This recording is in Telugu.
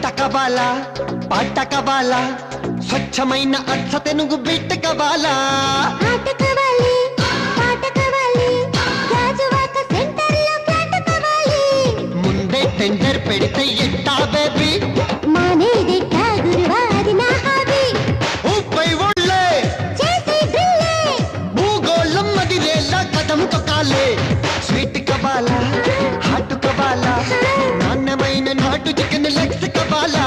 ఆట కబాలా పాట కబాలా స్వచ్ఛమైన అర్థ తెనుగు బిట్ట కబాలా ఆట కావాలి పాట కావాలి గాజువాక సెంటర్లో ఫ్లాట్ కావాలి ముందే టెండర్ పెడితే ఎట్టా బేబీ మానేదెట్టా గురువా అది నా హాబీ ఊపై ఒళ్ళే చేసే డ్రిల్లే భూగోళం మదిరేలా కథం తొక్కాలే స్వీట్ కబాలా హాట్ కబాలా నాణ్యమైన నాటు చికెన్ లెగ్స్ కబాలా